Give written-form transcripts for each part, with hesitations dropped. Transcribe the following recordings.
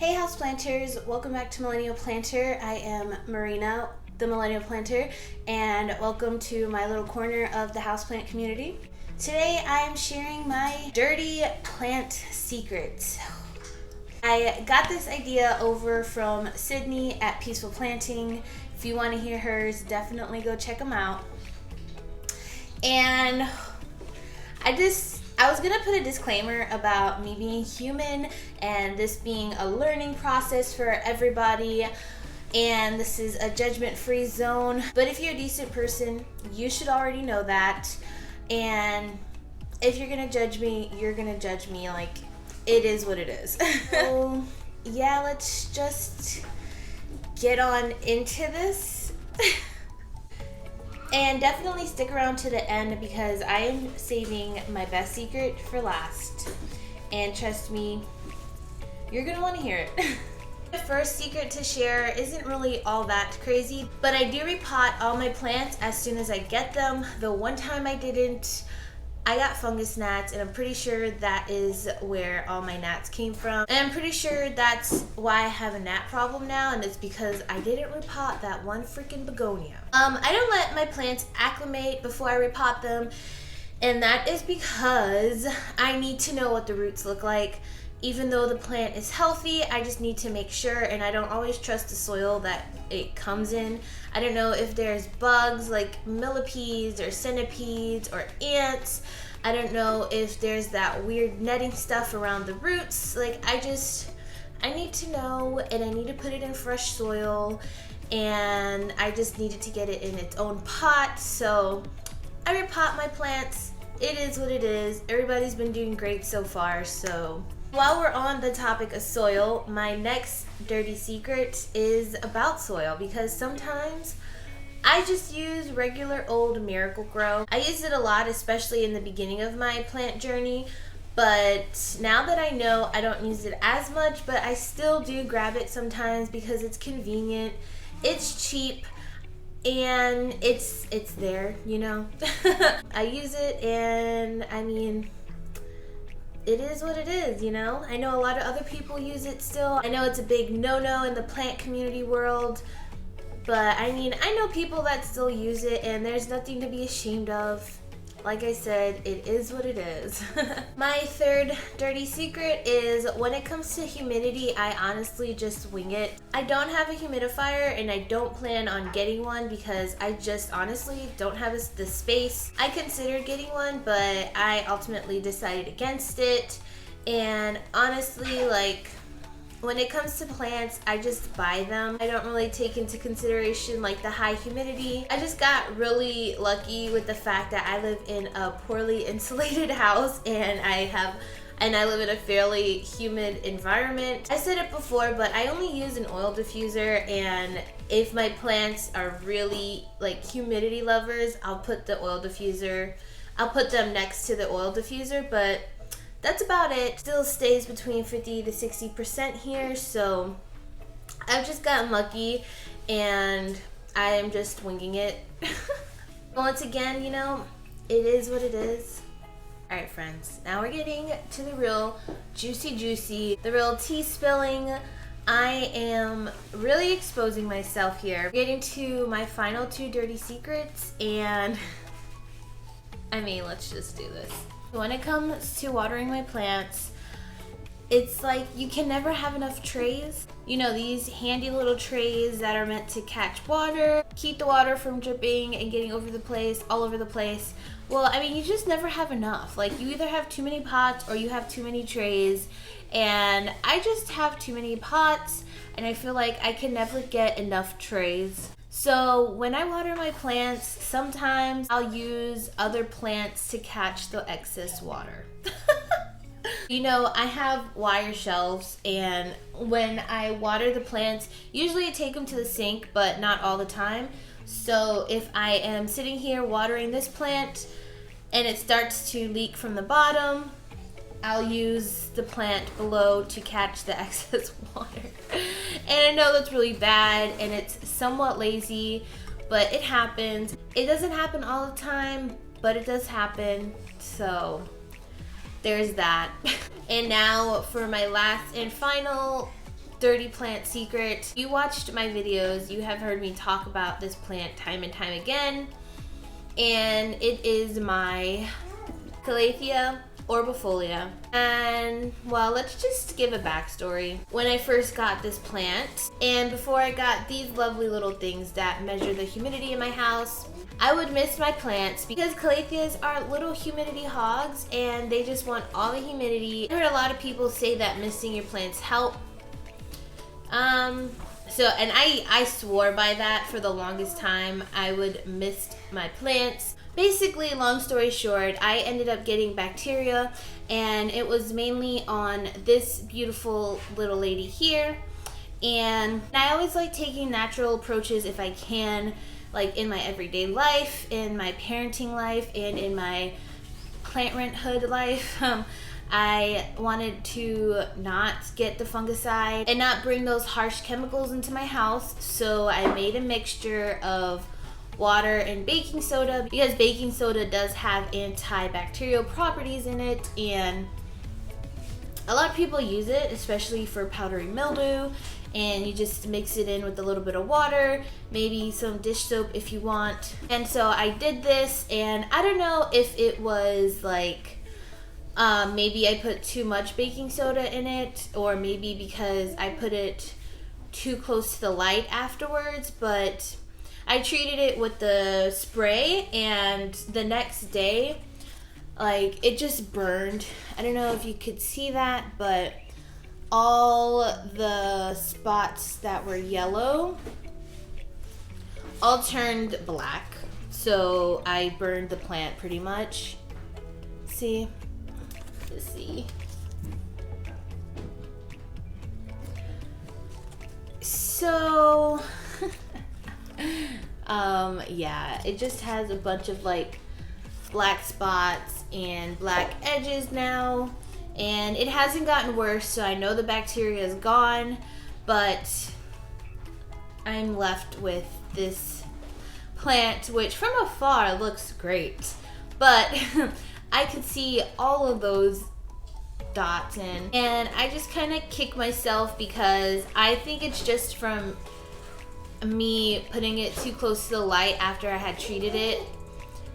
Hey houseplanters, welcome back to Millennial Planter. I am Marina, the Millennial Planter, and welcome to my little corner of the houseplant community. Today I am sharing my dirty plant secrets. I got this idea over from Sydney at Peaceful Planting. If you want to hear hers, definitely go check them out. And I was gonna put a disclaimer about me being human and this being a learning process for everybody, and this is a judgment-free zone. But if you're a decent person, you should already know that. And if you're gonna judge me, you're gonna judge me. Like, it is what it is. So yeah, let's just get on into this. And definitely stick around to the end because I am saving my best secret for last. And trust me, you're gonna wanna hear it. The first secret to share isn't really all that crazy, but I do repot all my plants as soon as I get them. The one time I didn't, I got fungus gnats, and I'm pretty sure that is where all my gnats came from. And I'm pretty sure that's why I have a gnat problem now, and it's because I didn't repot that one freaking begonia. I don't let my plants acclimate before I repot them, and that is because I need to know what the roots look like. Even though the plant is healthy, I just need to make sure, and I don't always trust the soil that it comes in. I don't know if there's bugs like millipedes or centipedes or ants. I don't know if there's that weird netting stuff around the roots. Like, I need to know, and I need to put it in fresh soil, and I just needed to get it in its own pot. So I repot my plants. It is what it is. Everybody's been doing great so far, so. While we're on the topic of soil, my next dirty secret is about soil, because sometimes I just use regular old Miracle-Gro. I used it a lot, especially in the beginning of my plant journey, but now that I know, I don't use it as much, but I still do grab it sometimes because it's convenient, it's cheap, and it's there, you know? I use it, and I mean, it is what it is, you know? I know a lot of other people use it still. I know it's a big no-no in the plant community world, but I mean, I know people that still use it, and there's nothing to be ashamed of. Like I said, it is what it is. My third dirty secret is when it comes to humidity, I honestly just wing it. I don't have a humidifier, and I don't plan on getting one because I just honestly don't have the space. I considered getting one, but I ultimately decided against it. And honestly, like, when it comes to plants, I just buy them. I don't really take into consideration like the high humidity. I just got really lucky with the fact that I live in a poorly insulated house, and I live in a fairly humid environment. I said it before, but I only use an oil diffuser, and if my plants are really like humidity lovers, I'll put them next to the oil diffuser, but that's about it. Still stays between 50 to 60% here, so I've just gotten lucky, and I am just winging it. Once again, you know, it is what it is. Alright friends, now we're getting to the real juicy, the real tea spilling. I am really exposing myself here. Getting to my final two dirty secrets, and I mean, let's just do this. When it comes to watering my plants, it's like you can never have enough trays. You know, these handy little trays that are meant to catch water, keep the water from dripping and getting all over the place. Well, I mean, you just never have enough. Like, you either have too many pots or you have too many trays. And I just have too many pots, and I feel like I can never get enough trays. So when I water my plants, sometimes I'll use other plants to catch the excess water. You know, I have wire shelves, and when I water the plants, usually I take them to the sink, but not all the time. So if I am sitting here watering this plant and it starts to leak from the bottom, I'll use the plant below to catch the excess water. And I know that's really bad, and it's somewhat lazy, but it happens. It doesn't happen all the time, but it does happen, so there's that. And now for my last and final dirty plant secret. You watched my videos, you have heard me talk about this plant time and time again, and it is my calathea orbifolia. And well, let's just give a backstory. When I first got this plant, and before I got these lovely little things that measure the humidity in my house, I would miss my plants because calatheas are little humidity hogs and they just want all the humidity. I heard a lot of people say that missing your plants help. And I swore by that for the longest time. I would miss my plants. Basically, long story short, I ended up getting bacteria, and it was mainly on this beautiful little lady here. And I always like taking natural approaches if I can, like in my everyday life, in my parenting life, and in my plant renthood life. I wanted to not get the fungicide and not bring those harsh chemicals into my house, so I made a mixture of water and baking soda, because baking soda does have antibacterial properties in it, and a lot of people use it, especially for powdery mildew. And you just mix it in with a little bit of water, maybe some dish soap if you want. And so I did this, and I don't know if it was like maybe I put too much baking soda in it, or maybe because I put it too close to the light afterwards, but I treated it with the spray, and the next day, like, it just burned. I don't know if you could see that, but all the spots that were yellow all turned black. So I burned the plant pretty much. See? Let's see. So yeah, it just has a bunch of like black spots and black edges now, and it hasn't gotten worse, so I know the bacteria is gone, but I'm left with this plant, which from afar looks great, but I could see all of those dots in, and I just kind of kick myself because I think it's just from me putting it too close to the light after I had treated it.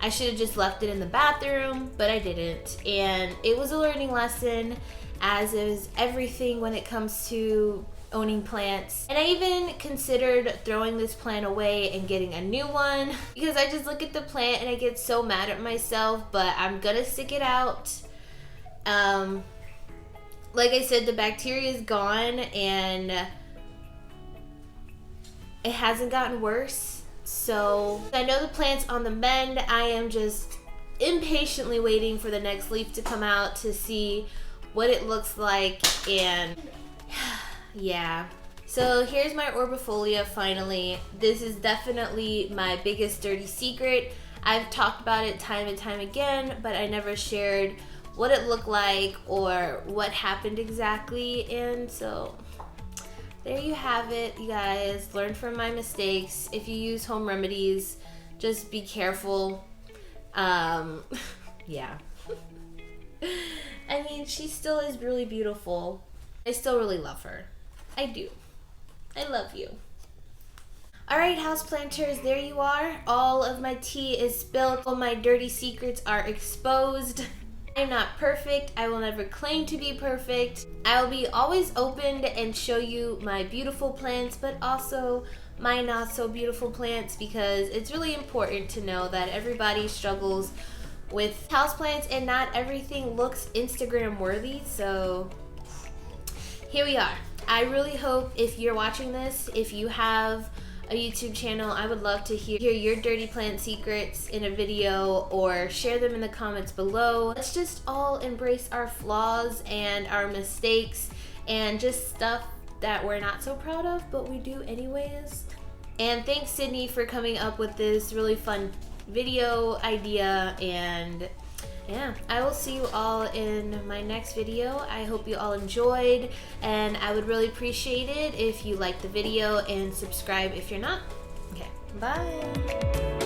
I should have just left it in the bathroom, but I didn't, and it was a learning lesson, as is everything when it comes to owning plants. And I even considered throwing this plant away and getting a new one, because I just look at the plant and I get so mad at myself, but I'm gonna stick it out. Like I said, the bacteria is gone, and it hasn't gotten worse. So I know the plant's on the mend. I am just impatiently waiting for the next leaf to come out to see what it looks like, and yeah. So here's my orbifolia finally. This is definitely my biggest dirty secret. I've talked about it time and time again, but I never shared what it looked like or what happened exactly, and so there you have it, you guys. Learn from my mistakes. If you use home remedies, just be careful. Yeah. I mean, she still is really beautiful. I still really love her. I do. I love you. Alright, houseplanters, there you are. All of my tea is spilled. All my dirty secrets are exposed. I'm not perfect. I will never claim to be perfect. I will be always open and show you my beautiful plants, but also my not so beautiful plants, because it's really important to know that everybody struggles with houseplants and not everything looks Instagram worthy. So here we are. I really hope, if you're watching this, if you have a YouTube channel, I would love to hear your dirty plant secrets in a video, or share them in the comments below. Let's just all embrace our flaws and our mistakes and just stuff that we're not so proud of, but we do anyways. And thanks, Sydney, for coming up with this really fun video idea. And yeah, I will see you all in my next video. I hope you all enjoyed, and I would really appreciate it if you liked the video and subscribe if you're not. Okay, bye.